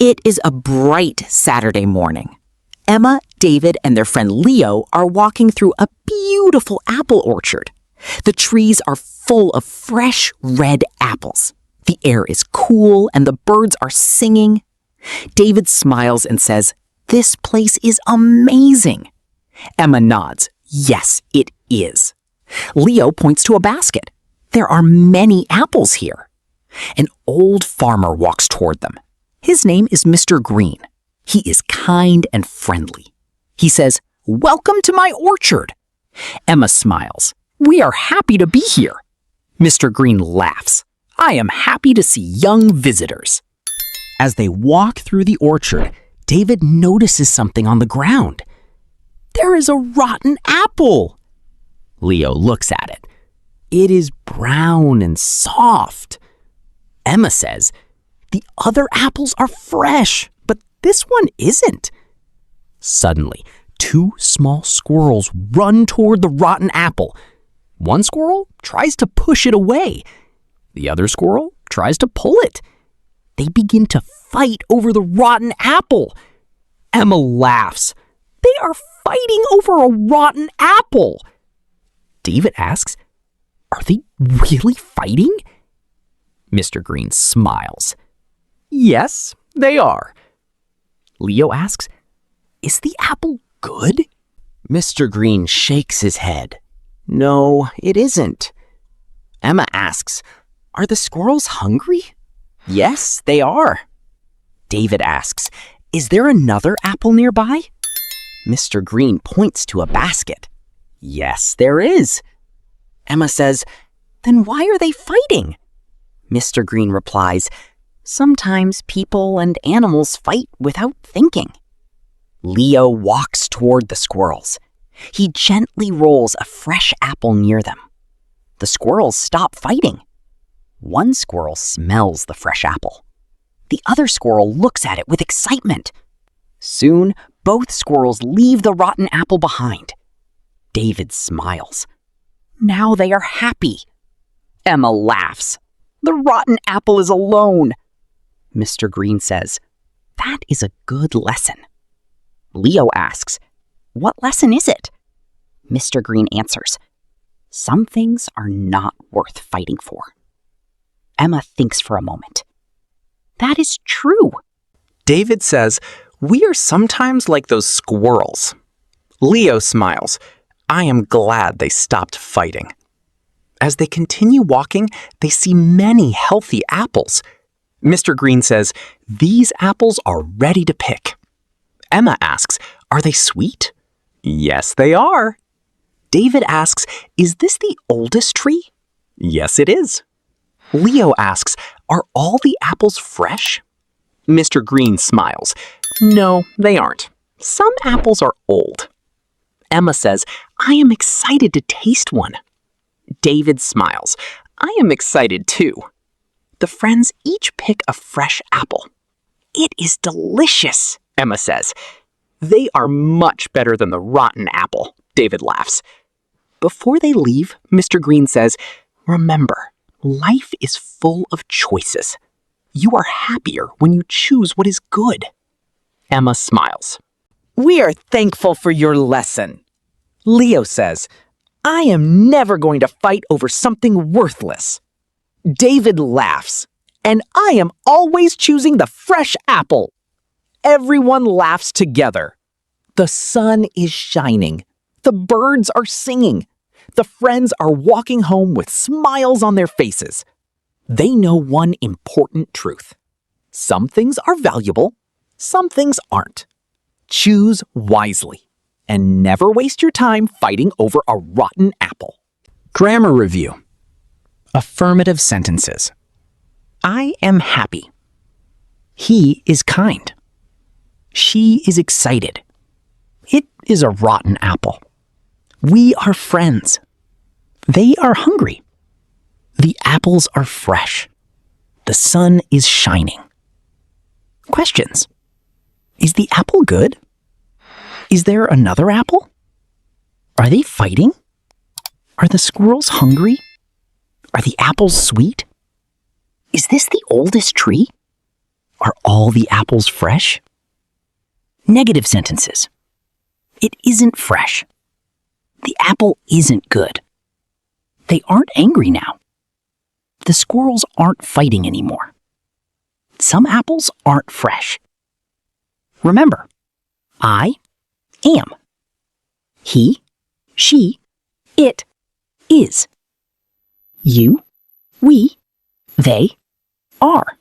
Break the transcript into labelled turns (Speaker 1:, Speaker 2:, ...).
Speaker 1: It is a bright Saturday morning. Emma, David, and their friend Leo are walking through a beautiful apple orchard. The trees are full of fresh red apples. The air is cool and the birds are singing. David smiles and says, "This place is amazing." Emma nods. Yes, it is. Leo points to a basket. There are many apples here. An old farmer walks toward them. His name is Mr. Green. He is kind and friendly. He says, "Welcome to my orchard." Emma smiles. "We are happy to be here." Mr. Green laughs. "I am happy to see young visitors." As they walk through the orchard, David notices something on the ground. There is a rotten apple. Leo looks at it. It is brown and soft. Emma says, "The other apples are fresh, but this one isn't." Suddenly, two small squirrels run toward the rotten apple. One squirrel tries to push it away. The other squirrel tries to pull it. They begin to fight over the rotten apple. Emma laughs. They are fighting over a rotten apple. David asks, "Are they really fighting?" Mr. Green smiles. "Yes, they are." Leo asks, "Is the apple good?" Mr. Green shakes his head. "No, it isn't." Emma asks, "Are the squirrels hungry?" "Yes, they are." David asks, "Is there another apple nearby?" Mr. Green points to a basket. "Yes, there is." Emma says, "Then why are they fighting?" Mr. Green replies, "Sometimes people and animals fight without thinking." Leo walks toward the squirrels. He gently rolls a fresh apple near them. The squirrels stop fighting. One squirrel smells the fresh apple. The other squirrel looks at it with excitement. Soon, both squirrels leave the rotten apple behind. David smiles. Now they are happy. Emma laughs. The rotten apple is alone. Mr. Green says, "That is a good lesson." Leo asks, "What lesson is it?" Mr. Green answers, "Some things are not worth fighting for." Emma thinks for a moment. That is true. David says, "We are sometimes like those squirrels." Leo smiles. "I am glad they stopped fighting." As they continue walking, they see many healthy apples. Mr. Green says, "These apples are ready to pick." Emma asks, "Are they sweet?" "Yes, they are." David asks, "Is this the oldest tree?" "Yes, it is." Leo asks, "Are all the apples fresh?" Mr. Green smiles. "No, they aren't. Some apples are old." Emma says, "I am excited to taste one." David smiles. "I am excited too." The friends each pick a fresh apple. "It is delicious," Emma says. "They are much better than the rotten apple," David laughs. Before they leave, Mr. Green says, "Remember, life is full of choices. You are happier when you choose what is good." Emma smiles. "We are thankful for your lesson." Leo says, "I am never going to fight over something worthless." David laughs. "And I am always choosing the fresh apple." Everyone laughs together. The sun is shining. The birds are singing. The friends are walking home with smiles on their faces. They know one important truth. Some things are valuable, some things aren't. Choose wisely and never waste your time fighting over a rotten apple. Grammar review. Affirmative sentences. I am happy. He is kind. She is excited. It is a rotten apple. We are friends. They are hungry. The apples are fresh. The sun is shining. Questions. Is the apple good? Is there another apple? Are they fighting? Are the squirrels hungry? Are the apples sweet? Is this the oldest tree?
Speaker 2: Are all the apples fresh? Negative sentences. It isn't fresh. The apple isn't good. They aren't angry now. The squirrels aren't fighting anymore. Some apples aren't fresh. Remember, I am. He, she, it is. You, we, they are.